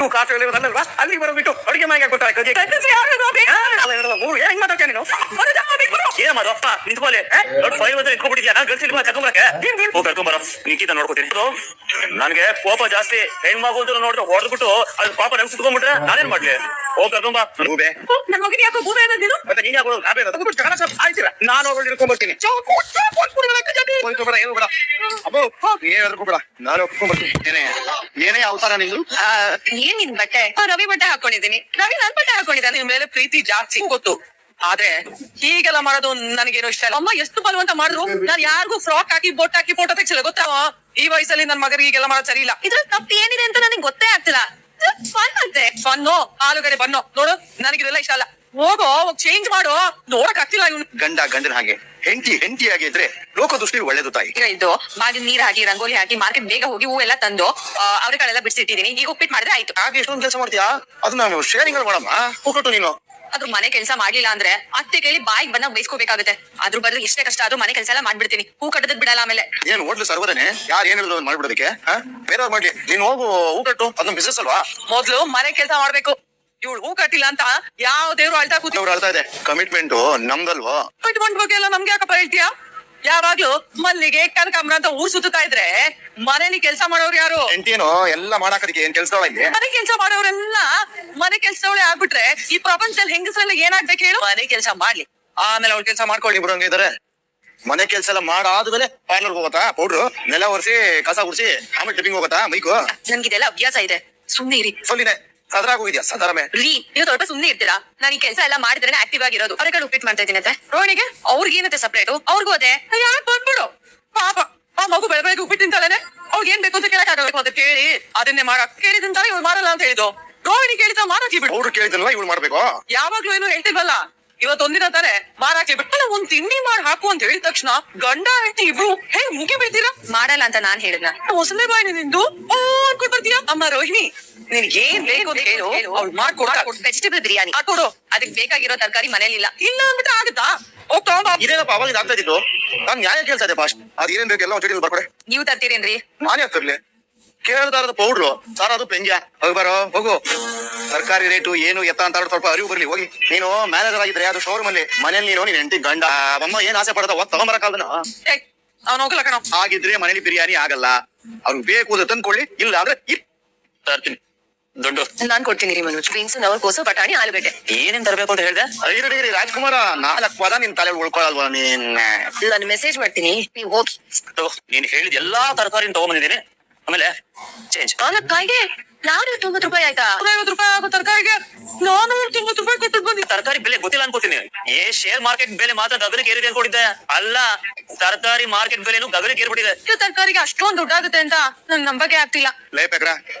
ಕಾಟಲ್ವಾ ಅಲ್ಲಿ ಬರೋಬಿಟ್ಟು ಅಡುಗೆ ಮನೆಗೆ ಗೊತ್ತಾಗ್ತದೆ ಹೆಂಗ್ ಮಾತಾಡ್ತೇನೆ ನೀನು ಏನ್ ಮಾಡು ಅಪ್ಪ ನಿಂತ್ಕೊಳ್ಳಿ ದೊಡ್ಡ ಫೈಲ್ ಬಂದ್ರೆ ಇಟ್ಕೊಬಿಟ್ಟಿದ್ಯಾ ನಾನು ಗಳಿಸಿಲ್ವಾ ಕರ್ಕೊಂಬರಕ್ಕೆ ಕರ್ಕೊಂಬರೋ ನಿಂಕಿತ ನೋಡ್ಕೊತೀನಿ ನನ್ಗೆ ಕೋಪ ಜಾಸ್ತಿ ಹೆಣ್ಮಗು ಅಂತ ನೋಡ್ತಾ ಹೊಡೆದ್ಬಿಟ್ಟು ಅದು ಪಾಪ ನಂಗೆ ಸುತ್ಕೊಂಡ್ಬಿಟ್ರೆ ನಾನೇನ್ ಮಾಡ್ಲಿ ಹೋಗ್ ಕರ್ಕೊಂಬ ಗೂಬೆ ನನ್ನ ಮಗನಿಗೆ ಯಾಕೋ ಗೂಬೆ ಅನ್ನೋದು ಮತ್ತೆ ನೀನ್ ಯಾಕೋ ಆಯ್ತಿಲ್ಲ ನಾನು ಹೋಗಿ ಹಿಡ್ಕೊಂಡ್ಬರ್ತೀನಿ ಏನು ಬೇಡ ಅಬ್ಬೋ ಏನಾದ್ರು ಬೇಡ ನಾನು ಒಪ್ಕೊಂಡ್ಬರ್ತೀನಿ ಏನೇ ಅವತಾರ ನಿಂದು ಏನ್ ನಿನ್ ಬಟ್ಟೆ ರವಿ ಬಟ್ಟೆ ಹಾಕೊಂಡಿದ್ದೀನಿ ರವಿ ನನ್ ಬಟ್ಟೆ ಹಾಕೊಂಡಿದ್ದಾನೆ ನಿಮ್ ಮೇಲೆ ಪ್ರೀತಿ ಜಾಸ್ತಿ ಗೊತ್ತು ಆದ್ರೆ ಹೀಗೆಲ್ಲ ಮಾಡೋದು ನನಗೇನೋ ಇಷ್ಟ ಇಲ್ಲ ಅಮ್ಮ ಎಷ್ಟು ಬಲವಂತ ಮಾಡಿದ್ರು ನಾನ್ ಯಾರಿಗೂ ಫ್ರಾಕ್ ಹಾಕಿ ಬೊಟ್ ಹಾಕಿ ಫೋಟೋ ತೆಗ್ಸಿಲ್ಲ ಗೊತ್ತಾವ ಈ ವಯಸ್ಸಲ್ಲಿ ನನ್ ಮಗರಿಗೆ ಹೀಗೆಲ್ಲ ಮಾಡೋದು ಸರಿ ಇಲ್ಲ ಇದ್ರ ತಪ್ಪು ಏನಿದೆ ಅಂತ ನನಗೆ ಗೊತ್ತೇ ಆಗ್ತಿಲ್ಲ ಫನ್ ಅಂತೆ ಫನ್ನು ಆಲೂಗಡೆ ಬನ್ನೋ ನೋಡು ನನಗಿದೆಲ್ಲ ಇಷ್ಟ ಅಲ್ಲ ಹೋಗೋ ಚೇಂಜ್ ಮಾಡು ನೋಡಕ್ ಆಗ್ತಿಲ್ಲ ಇವ್ನು ಗಂಡನ ಹಾಗೆ ಹೆಂಡತಿ ಆಗಿದ್ರೆ ಲೋಕದೃಷ್ಟಿ ಒಳ್ಳೇದು ತಾಯಿ ಇದು ಬಾಗಿಲು ನೀರ್ ಹಾಕಿ ರಂಗೋಲಿ ಹಾಕಿ ಮಾರ್ಕೆಟ್ ಬೇಗ ಹೋಗಿ ಹೂವೆಲ್ಲ ತಂದು ಅವ್ರೆಗಳೆಲ್ಲ ಬಿಡಿಸಿಟ್ಟಿದೀನಿ ಈಗ ಉಪ್ಪಿಟ್ಟು ಮಾಡಿದ್ರೆ ಆಯ್ತು ಹಾಗೆ ಎಷ್ಟೊಂದು ಕೆಲಸ ಮಾಡ್ತೀಯಾ ಅದು ನಾನು ಶೇರಿಂಗ್ ಮಾಡಮ್ಮ ಹೋಗ್ಬಿಟ್ಟು ನೀನು ಅದ್ರ ಮನೆ ಕೆಲಸ ಮಾಡ್ಲಿಲ್ಲ ಅಂದ್ರೆ ಅತ್ತೆ ಕೇಳಿ ಬಾಯಿಗೆ ಬಂದಾಗ ಬೈಸ್ಕೋಬೇಕಾಗುತ್ತೆ ಅದ್ರ ಬದಲು ಎಷ್ಟೇ ಕಷ್ಟ ಆದ್ರೂ ಮನೆ ಕೆಲಸ ಎಲ್ಲ ಮಾಡ್ಬಿಡ್ತೀನಿ ಹೂ ಕಟ್ಟದಕ್ ಬಿಡಲ್ಲ ಆಮೇಲೆ ಏನ್ ಓಡ್ಲು ಸರ್ವರನೆ ಯಾರು ಏನ್ ಹೇಳಿದ್ರು ಮಾಡ್ಬಿಡೋದಕ್ಕೆ ಬೇರೆಯವ್ರು ಮಾಡ್ಲಿ ನೀನ್ ಹೋಗು ಹೂ ಕಟ್ಟು ಅದನ್ನ ಬಿಸ್ನೆಸ್ ಅಲ್ವಾ ಮೊದ್ಲು ಮನೆ ಕೆಲಸ ಮಾಡ್ಬೇಕು ಇವಳು ಹೂ ಕಟ್ಟಿಲ್ಲ ಅಂತ ಯಾವ ದೇವ್ರು ಅಳ್ತಾ ಕೂತಿ ಅವ್ರು ಅಳ್ತಾ ಇದೆ ಕಮಿಟ್ಮೆಂಟ್ ನಮ್ದಲ್ವಾ ಕಟ್ಕೊಂಡ್ ಬಗ್ಗೆ ಎಲ್ಲ ನಮ್ಗೆ ಯಾಕಪ್ಪ ಹೇಳ್ತೀಯಾ ಯಾವಾಗ್ಲೂ ಮಲ್ಲಿಗೆ ಕನಕಾಂಬರ ಅಂತ ಊರ್ ಸುತ್ತಾ ಇದ್ರೆ ಮನೇಲಿ ಕೆಲಸ ಮಾಡೋರು ಯಾರು ಎಂಟೇನೋ ಎಲ್ಲ ಮಾಡಾಕದಕ್ಕೆ ಏನ್ ಕೆಲಸ ಇಲ್ಲಿ ಮನೆ ಕೆಲಸ ಮಾಡೋರೆಲ್ಲ ಮನೆ ಕೆಲ್ಸದವಳೆ ಆಗ್ಬಿಟ್ರೆ ಈ ಪ್ರಪಂಚದಲ್ಲಿ ಹೆಂಗಸರಲ್ಲಿ ಏನಾಗ್ಬೇಕು ಹೇಳು ಮನೆ ಕೆಲಸ ಮಾಡ್ಲಿ ಆಮೇಲೆ ಅವ್ಳ ಕೆಲಸ ಮಾಡ್ಕೊಳ್ಳಿ ಇಬ್ರು ಹಂಗಿದ್ದಾರೆ ಮನೆ ಕೆಲಸ ಎಲ್ಲ ಮಾಡಾದ್ಮೇಲೆ ಪಾರ್ಲರ್ ಹೋಗತ್ತಾ ಪೌಡ್ರು ನೆಲ ಒರೆಸಿ ಕಸ ಗುಡಿಸಿ ಆಮೇಲೆ ಟಿಫಿಂಗ್ ಹೋಗತ್ತಾ ಮೈಕು ನನ್ಗಿದೆಲ್ಲ ಅಭ್ಯಾಸ ಇದೆ ಸುಮ್ನೆ ಇರಿ ಸೊಲ್ಲಿನೆ ಸದರಾಗ ಹೋಗಿದ್ಯಾ ಸದರಮೆ ರೀ ನೀವು ಸ್ವಲ್ಪ ಸುಮ್ನೆ ಇರ್ತೀರಾ ನಾನು ಈ ಕೆಲಸ ಎಲ್ಲ ಮಾಡಿದ್ರೆ ಆಕ್ಟಿವ್ ಆಗಿರೋದು ಹೊರಗಡೆ ಉಪ್ಪಿಟ್ಟು ಮಾಡ್ತಾ ಇದ್ದೀನಂತೆ ರೋಹಿಣಿಗೆ ಅವ್ರಿಗೆ ಏನಂತೆ ಸಪ್ರೇಟ್ ಅವ್ರಿಗೂ ಅದೇ ಯಾಕೆ ಬಂದ್ಬಿಡು ಪಾಪ ಆ ಮಗು ಬೆಳಗ್ಗೆ ಉಪ್ಪಿಟ್ಟು ತಿಂತಾಳೆ ಅವ್ರಿಗೆ ಏನ್ ಬೇಕು ಅಂತ ಕೇಳಕ್ ಆಗಬೇಕು ಅಂತ ಕೇಳಿ ಅದನ್ನೇ ಮಾಡಕ್ ಕೇಳಿದಂತಾನೆ ಇವ್ರು ಮಾಡಲ್ಲ ಅಂತ ಹೇಳಿದ್ದು ರೋಹಿಣಿ ಕೇಳಿದ ಮಾರಾಕಿ ಬಿಡು ಅವ್ರು ಕೇಳಿದಲ್ವಾ ಇವ್ಳು ಮಾಡ್ಬೇಕು ಯಾವಾಗ್ಲೂ ಏನು ಹೇಳ್ತಿಲ್ವಲ್ಲ ಇವತ್ತೊಂದಿನ ತಾನೆ ಮಾರಾಕಿ ಬಿಟ್ಟಲ್ಲ ಒಂದ್ ತಿಂಡಿ ಮಾಡಿ ಹಾಕು ಅಂತ ಹೇಳಿದ ತಕ್ಷಣ ಗಂಡ ಹೆಂಡತಿ ಇಬ್ರು ಹೆಂಗ್ ಮುಗಿ ಬೀಳ್ತೀರಾ ಮಾಡಲ್ಲ ಅಂತ ನಾನ್ ಹೇಳಿದ್ನ ಮೊಸಳೆ ಬಾಯಿನ ನಿಂದು ಅನ್ಕೊಂಡ್ ಬರ್ತೀಯ ಅಮ್ಮ ರೋಹಿಣಿ ನಿನ್ಗೆ ಏನ್ ಬೇಕು ಅಂತ ಹೇಳು ಅವ್ಳು ಮಾಡ್ಕೊಡ ವೆಜಿಟೇಬಲ್ ಬಿರಿಯಾನಿ ಹಾಕೊಡು ಅದಕ್ಕೆ ಬೇಕಾಗಿರೋ ತರಕಾರಿ ಮನೇಲಿ ಇಲ್ಲ ಅಂದ್ಬಿಟ್ಟು ಆಗುತ್ತಾ ಹೋಗ್ತಾ ಇದೇನಪ್ಪ ಅವಾಗ ಆಗ್ತಾ ಇದ್ದು ನಾನ್ ನ್ಯಾಯ ಕೇಳ್ತಾ ಇದ್ದೆ ಫಾಸ್ಟ್ ಅದ್ ಏನ್ ಬೇಕು ಎಲ್ಲ ಹೊಟ್ಟೆ ಬರ್ಕೊಡೆ ನೀವು ತರ್ತೀರೇನ್ರಿ ನಾನೇ ತರ್ಲಿ ಕೇಳ್ದಾರದ ಪೌಡ್ರು ಸಾರ ಅದು ಪೆಂಜ ಹೋಗಿ ಬರೋ ಹೋಗು ತರಕಾರಿ ರೇಟು ಏನು ಎತ್ತ ಅಂತ ಸ್ವಲ್ಪ ಅರಿವು ಬರ್ಲಿ ಹೋಗಿ ನೀನು ಮ್ಯಾನೇಜರ್ ಆಗಿದ್ರೆ ಅದು ಶೋರೂಮ್ ಅಲ್ಲಿ ಮನೇಲಿ ನೀನು ನೀನ್ ಹೆಂಡತಿ ಗಂಡ ಅಮ್ಮ ಏನ್ ಆಸೆ ಪಡದ ತಗೊಂಬರಕಾಲ್ದನ ಅವ್ನು ಹೋಗ್ಲ ಕಣ ಆಗಿದ್ರೆ ಮನೇಲಿ ಬಿರಿಯಾನಿ ಆಗಲ್ಲ ಅವ್ರಿಗೆ ಬೇಕು ಅಂತ ತಂದ್ಕೊಳ್ಳಿ ಇಲ್ಲ ಅಂದ್ರೆ ತರ್ತೀನಿ ದೊಡ್ಡ ನಾನ್ ಕೊಡ್ತೀನಿ ರೀ ಮನೋಜ್ ಬೀನ್ಸ್ ನವರ್ಕೋಸು ಬಟಾಣಿ ಆಲೂಗಡ್ಡೆ ಏನೇನ್ ತರಬೇಕು ಅಂತ ಹೇಳ್ದೆ 5 ಡಿಗ್ರಿ ರಾಜ್ಕುಮಾರ 4 ಪದ ನಿನ್ ತಲೆ ಉಳ್ಕೊಳಲ್ವಾ ನೀನ್ ನಾನು ಮೆಸೇಜ್ ಮಾಡ್ತೀನಿ ನೀವು ಹೋಗಿ ನೀನ್ ಹೇಳಿದ ಎಲ್ಲಾ ತರಕಾರಿನ ತಗೊಂಬಂದಿದ್ದೀನಿ ಆಮೇಲೆ ಚೇಂಜ್ ಕಾಯಿಗೆ 490 ರೂಪಾಯಿ ಆಯ್ತಾ 50 ರೂಪಾಯಿ ಆಗೋ ತರಕಾರಿಗೆ 490 ರೂಪಾಯಿ ಕೊಟ್ಟು ಬಂದಿ ತರಕಾರಿ ಬೆಲೆ ಗೊತ್ತಿಲ್ಲ ಅನ್ಕೋತೀನಿ ಶೇರ್ ಮಾರ್ಕೆಟ್ ಬೆಲೆ ಮಾತ್ರ ಗಗನಕ್ಕೆ ಏರಿದೆ ಅನ್ಕೊಂಡಿದ್ದೆ ಅಲ್ಲ ತರಕಾರಿ ಮಾರ್ಕೆಟ್ ಬೆಲೆನು ಗಗನಕ್ಕೆ ಏರ್ಬಿಟ್ಟಿದೆ ತರಕಾರಿಗೆ ಅಷ್ಟೊಂದು ದುಡ್ಡಾಗುತ್ತೆ ಅಂತ ನನ್ ನಂಬಕ್ಕೆ ಆಗ್ತಿಲ್ಲ ಲೇ ಪೆಕ್ರ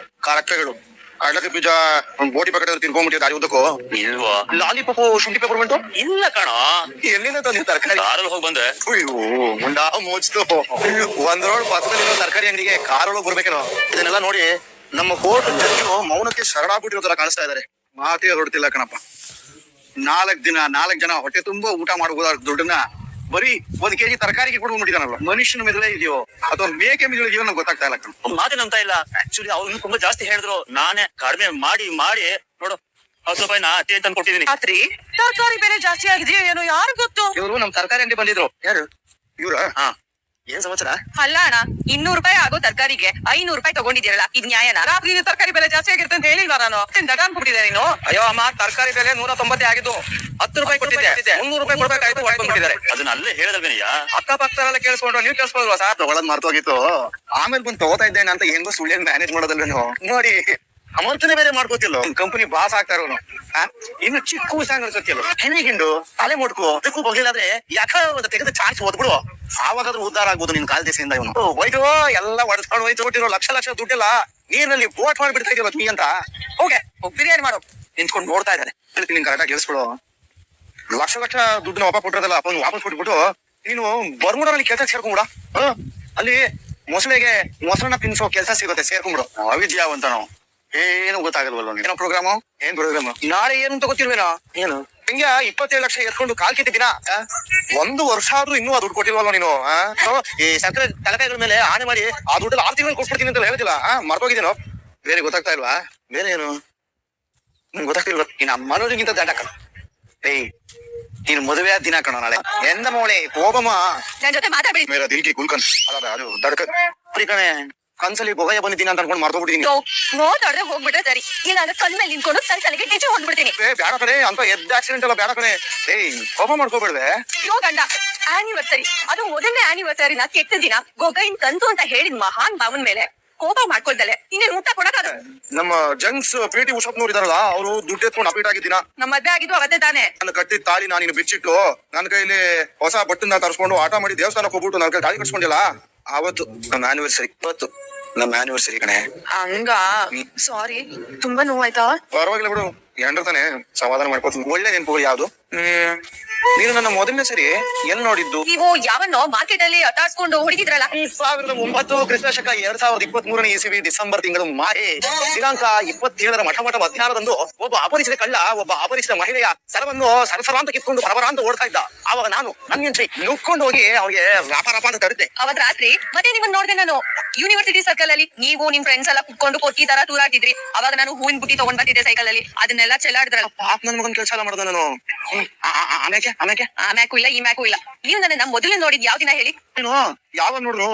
ಕರೆಕ್ಟ್ಗಳು ಕಡಲಕ್ಕೆ ಬೀಜ ಒಂದ್ ಬೋಟಿ ಪಕ್ಕದ ತಿನ್ಕೊಂಡ್ಬಿಟ್ಟಿದೆ ದಾರಿ ಉದ್ದಕ್ಕೂ ಇಲ್ವಾ ಲಾಲಿಪಾಪು ಶುಂಠಿ ಪೇಪರ್ ಇಲ್ಲ ಕಣ ಎಲ್ಲಿಂದ ತಂದಿ ತರಕಾರಿ ಕಾರಲ್ಲಿ ಹೋಗಿ ಬಂದೆ ಅಯ್ಯೋ ಮುಂಡಾ ಮೋಚ್ತು ಒಂದ್ ರೋಡ್ ಪಕ್ಕದಲ್ಲಿರೋ ತರಕಾರಿ ಅಂಗಡಿಗೆ ಕಾರೊಳಗೆ ಬರ್ಬೇಕೇನೋ ಇದನ್ನೆಲ್ಲ ನೋಡಿ ನಮ್ಮ ಕೋರ್ಟ್ ಜಡ್ಜು ಮೌನಕ್ಕೆ ಶರಣಾಗ್ಬಿಟ್ಟಿರೋ ತರ ಕಾಣಿಸ್ತಾ ಇದಾರೆ ಮಾತೇ ಹೊಡ್ತಿಲ್ಲ ಕಣಪ್ಪ 4 ಜನ ಹೊಟ್ಟೆ ತುಂಬಾ ಊಟ ಮಾಡಬಹುದಾದ ದುಡ್ಡನ್ನ ಬರೀ 1 ಕೆಜಿ ತರಕಾರಿಗೆ ಕೊಡ್ಬಿಟ್ಟಿದಾನಲ್ಲ ಮನುಷ್ಯನ ಮೆದುಳೇ ಇದೆಯೋ ಅಥವಾ ಮೇಕೆ ಮೆದುಳು ಇದೆಯೋ ನಂಗೆ ಗೊತ್ತಾಗ್ತಾ ಇಲ್ಲ ಕಣ ಮಾತೇ ನಂಬ್ತಾ ಇಲ್ಲ ಆಕ್ಚುಲಿ ಅವ್ರು ತುಂಬಾ ಜಾಸ್ತಿ ಹೇಳಿದ್ರು ನಾನೇ ಕಡಿಮೆ ಮಾಡಿ ನೋಡು 10 ರೂಪಾಯಿನ ಅತಿ ತಂದು ಕೊಟ್ಟಿದ್ದೀನಿ ರಾತ್ರಿ ತರಕಾರಿ ಬೆಲೆ ಜಾಸ್ತಿ ಆಗಿದೆಯೋ ಏನೋ ಯಾರು ಗೊತ್ತು ಇವರು ನಮ್ ತರಕಾರಿ ಅಂಗಡಿ ಬಂದಿದ್ರು ಯಾರು ಇವ್ರ ಏನ್ ಸಮಾಚಾರ ಅಲ್ಲ ಅಣ್ಣ 200 ರೂಪಾಯಿ ಆಗೋ ತರಕಾರಿಗೆ 500 ರೂಪಾಯಿ ತಗೊಂಡಿದ್ದೀರಲ್ಲ ಇದು ನ್ಯಾಯನಾ ರಾತ್ರಿ ತರಕಾರಿ ಬೆಲೆ ಜಾಸ್ತಿ ಆಗಿರುತ್ತೆ ಅಂತ ಹೇಳಿಲ್ವಾ ನಾನು ದಗ ಅನ್ಬಿಟ್ಟಿದ್ದೆ ನೀನು ಅಯ್ಯೋ ಅಮ್ಮ ತರಕಾರಿ ಬೆಲೆ 190 ಆಗಿದ್ದು 10 ರೂಪಾಯಿ ಕೊಟ್ಟಿದ್ದೆ 300 ರೂಪಾಯಿ ಕೊಡ್ಬೇಕಾಯ್ತು ಮಾಡ್ಕೊಂಡಿದ್ದಾರೆ ಅದನ್ನ ಅಲ್ಲೇ ಹೇಳಿದ್ರಲ್ಲ ಅಕ್ಕಪಕ್ಕದಲ್ಲ ಕೇಳಿಸ್ಕೊಂಡ್ರು ನೀವು ಕೇಳಿಸ್ಕೊಳ್ವಾ ಸಾರ್ ತಗೊಳದ್ ಮರ್ತೋಗಿತ್ತು ಆಮೇಲೆ ಬಂದು ತಗೋತಾ ಇದ್ದೇನೆ ಅಂತ ಹೆಂಗೋ ಸುಳ್ಳು ಮ್ಯಾನೇಜ್ ಮಾಡೋದಲ್ಲ ನೀವು ನೋಡಿ ಅಮೌಂಟ್ನೇ ಬೇರೆ ಮಾಡ್ಕೋತಿಲ್ಲ ಕಂಪನಿ ಬಾಸ್ ಆಗ್ತಾ ಇರೋನು ಇನ್ನು ಚಿಕ್ಕ ಹುಷಾರ್ ಅನ್ಸತ್ತಿಲ್ಲ ಹೆಣ್ಣಿಗಿಂಡು ತಲೆ ಮುಟ್ಕು ಅದಕ್ಕೂ ಬಗ್ಲಿಲ್ಲಾದ್ರೆ ಯಾಕ ತೆಗೆದು ಚಾನ್ಸ್ ಓದ್ಬಿಡು ಆವಾಗಾದ್ರೂ ಉದ್ದಾರ ಆಗ್ಬೋದು ನಿನ್ ಕಾಲ್ ದೇಶದಿಂದ ಇವನು ಹೋಯ್ತು ಎಲ್ಲ ಒಡ್ಸ್ಕೊಂಡು ಹೋಯ್ತು ಬಿಟ್ಟಿರೋ ಲಕ್ಷ ದುಡ್ಡೆಲ್ಲ ನೀರಿನಲ್ಲಿ ಬೋಟ್ ಮಾಡ್ಬಿಡ್ತಾ ಇದೀವ ನೀ ಅಂತ ಹೋಗೆ ಬಿರಿಯಾನಿ ಮಾಡು ನಿಂತ್ಕೊಂಡು ನೋಡ್ತಾ ಇದ್ದಾರೆ ನಿನ್ ಕರೆಕ್ಟಾಗಿ ಕೇಳಿಸ್ಬಿಡು ಲಕ್ಷ ದುಡ್ಡನ್ನ ವಾಪಸ್ ಕೊಟ್ಟಿರೋದಲ್ಲ ಅಪ್ಪ ವಾಪಸ್ ಕೊಟ್ಬಿಟ್ಟು ನೀನು ಬರ್ಮುಡಲ್ಲಿ ಕೆಲಸ ಸೇರ್ಕೊಂಡ್ಬಿಡ ಅಲ್ಲಿ ಮೊಸರನ್ನ ತಿನ್ಸೋ ಕೆಲಸ ಸಿಗುತ್ತೆ ಸೇರ್ಕೊಂಡ್ಬಿಡು ಅವಿದ್ಯಾವಂತ ನಾವು ಏನು ಗೊತ್ತಾಗಲ್ವಲ್ಲ ಏನೋ ಪ್ರೋಗ್ರಾಮು ಏನ್ ಪ್ರೋಗ್ರಾಮ್ ನಾಳೆ ಏನು ಅಂತ ಗೊತ್ತಿಲ್ವೇನೋ ಏನು ಹಿಂಗ 27 ಲಕ್ಷ ಎತ್ಕೊಂಡು ಕಾಲ್ ಕಿತ್ತಿದ್ದೀನ 1 ವರ್ಷ ಆದ್ರೂ ಇನ್ನೂ ಆ ದುಡ್ಡು ಕೊಟ್ಟಿಲ್ವಲ್ಲ ನೀನು ಈ ಸಕ್ಕರೆ ತಲಕಾಯಿಗಳ ಮೇಲೆ ಆಣೆ ಮಾಡಿ ಆ ದುಡ್ಡಲ್ಲಿ 6 ತಿಂಗಳು ಕೊಟ್ಬಿಡ್ತೀನಿ ಅಂತ ಹೇಳ್ತಿಲ್ಲ ಮರ್ತೋಗಿದ್ದೀನೋ ಬೇರೆ ಗೊತ್ತಾಗ್ತಾ ಇಲ್ವಾ ಬೇರೆ ಏನು ನಂಗೆ ಗೊತ್ತಾಗ್ತಿಲ್ವ ಇನ್ನ ಮನೋಜಿಗಿಂತ ದಂಡ ಕಣ ಏಯ್ ನೀನು ಮದುವೆ ಆದ ದಿನ ಕಣ ನಾಳೆ ಎಂದ ಮೋಳೆ ಕೋಪಮ್ಮ ನನ್ ಜೊತೆ ಮಾತಾಡ್ಬೇಡಿ. ಮೇರ ದಿಲ್ಕಿ ಕುಲ್ಕನ್ ಅಲ್ಲ ಅದು ದಡ್ಕ ಬರೀ ಕಣೆ ಕನ್ಸಲ್ಲಿ ಬೊಗಯ ಬಂದಿದ್ದೀನಿ ಅಂತ ಅನ್ಕೊಂಡು ಮರ್ತೋಗ್ಬಿಟ್ಟಿದ್ದೀನಿ. ಮಾತಾಡ್ದೆ ಹೋಗ್ಬಿಟ್ರೆ ಸರಿ, ಇಲ್ಲ ಅಂದ್ರೆ ಕಲ್ ಮೇಲೆ ನಿಂತ್ಕೊಂಡು ತಲೆಗೆ ಟೀಚೆ ಹೊಂದ್ಬಿಡ್ತೀನಿ. ಬೇಡ ಕಣೆ ಅಂತ ಎದ್ದ ಆಕ್ಸಿಡೆಂಟ್ ಎಲ್ಲ ಬೇಡ ಕಣೆ. ಏಯ್ ಕೋಪ ಮಾಡ್ಕೋಬೇಡ್ವೆ. ಯೋ ಗಂಡ, ಆನಿವರ್ಸರಿ, ಅದು ಮೊದಲನೇ ಆನಿವರ್ಸರಿನ ಕೆಟ್ಟ ದಿನ ಗೊಗೈನ್ ಕಂತು ಅಂತ ಹೇಳಿದ್ ಮಹಾನ್ ಭಾವನ್ ಮೇಲೆ ಕೋಪ ಮಾಡ್ಕೊಳ್ದಲೆ ಇನ್ನೇನು ಊಟ ಕೊಡಕ್ಕಾಗ. ನಮ್ಮ ಜಂಕ್ಸ್ PT ಉಷಪ್ನವ್ರು ಇದಾರಲ್ಲ ಅವರು ದುಡ್ಡು ಎತ್ಕೊಂಡು ಅಪೀಟ್ ಆಗಿದ್ದೀನ. ನಮ್ಮ ಮದ್ವೆ ಆಗಿದ್ದು ಅವತ್ತೇ ತಾನೆ. ನನ್ನ ಕಟ್ಟಿದ ತಾಳಿ ನಾನು ಬಿಚ್ಚಿಟ್ಟು ನನ್ನ ಕೈಲಿ ಹೊಸ ಬಟ್ಟನ್ನ ತರಿಸ್ಕೊಂಡು ಆಟ ಮಾಡಿ ದೇವಸ್ಥಾನಕ್ಕೆ ಹೋಗ್ಬಿಟ್ಟು ನನ್ನ ಕೈ ತಾಳಿ ಕಟ್ಸ್ಕೊಂಡಿಲ್ಲ. ಅವತ್ತು ನಮ್ಮ ಆನಿವರ್ಸರಿ, ಇವತ್ತು ನಮ್ಮ ಆನಿವರ್ಸರಿ ಕಣೆ. ಹಂಗ ಸಾರಿ, ತುಂಬಾ ನೋವಾಯ್ತಾ? ಪರವಾಗಿಲ್ಲ ಬಿಡು, ತಾನೆ ಸಮಾಧಾನ ಮಾಡ್ಕೋತೀನಿ. ಒಳ್ಳೆ ನೆನಪುಗಳು ಯಾವ್ದು? ನೀನು ನನ್ನ ಮೊದಲನೇ ಸರಿ ಎಲ್ಲಿ ನೋಡಿದ್ದು? ನೀವು ಯಾವನ್ನೋ ಮಾರ್ಕೆಟ್ ಅಲ್ಲಿ ಅಟಾಡ್ಸ್ಕೊಂಡು ಹೊಡಿತಿದ್ರಲ್ಲ. 2009 ಕ್ರಿಸ್ತ ಶಕ 2023ನೇ ಇಸವಿ ಡಿಸೆಂಬರ್ ತಿಂಗಳು ಮಾಹೆ ದಿನಾಂಕ 27ರ ಮಠ ಮಧ್ಯಾಹ್ನದಂದು ಒಬ್ಬ ಅಪರಿಚಿತ ಕಳ್ಳ ಒಬ್ಬ ಅಪರಿಚಿತ ಮಹಿಳೆಯ ಸರವನ್ನು ಸರಸರ ಅಂತ ಕಿತ್ಕೊಂಡು ಬರಬರ ಅಂತ ಓಡ್ತಾ ಇದ್ದ. ಆವಾಗ ನಾನು ನನ್ನ ಹೆಂಡ್ರಿ ನುಗ್ಕೊಂಡು ಹೋಗಿ ಅವ್ರಿಗೆ ವ್ಯಾಪಾರಪ್ಪ ಅಂತ ತರಿದ್ದೆ. ಅವತ್ ರಾತ್ರಿ ಮತ್ತೆ ನಿಮ್ಮನ್ನ ನೋಡಿದೆ ನಾನು ಯೂನಿವರ್ಸಿಟಿ ಸರ್ಕಲ್ ಅಲ್ಲಿ. ನೀವು ನಿಮ್ ಫ್ರೆಂಡ್ಸ್ ಎಲ್ಲ ಕುತ್ಕೊಂಡು ಕೊಟ್ಟಿ ತರ ತೂರಾಡ್ತಿದ್ರಿ. ಅವಾಗ ನಾನು ಹೂವಿನ ಬುಟ್ಟಿ ತಗೊಂಡ್ ಬಂದಿದ್ದೆ ಸೈಕಲ್ ಅಲ್ಲಿ. ಅದನ್ನೆಲ್ಲ ಚೆಲ್ಲಾಡಿದ್ರಲ್ಲ. ಪಾಪ ನನ್ ಮಗನ್ ಕೆಲಸ ಎಲ್ಲ ಮಾಡ್ದೆ ನಾನು. ಆ ಮ್ಯಾಕು ಇಲ್ಲ, ಈ ಮ್ಯಾಕು ಇಲ್ಲ. ನೀವು ನನ್ನ ಮೊದಲೇ ನೋಡಿದ್ ಯಾವ ದಿನ ಹೇಳಿ? ಯಾವ ನೋಡ್ರು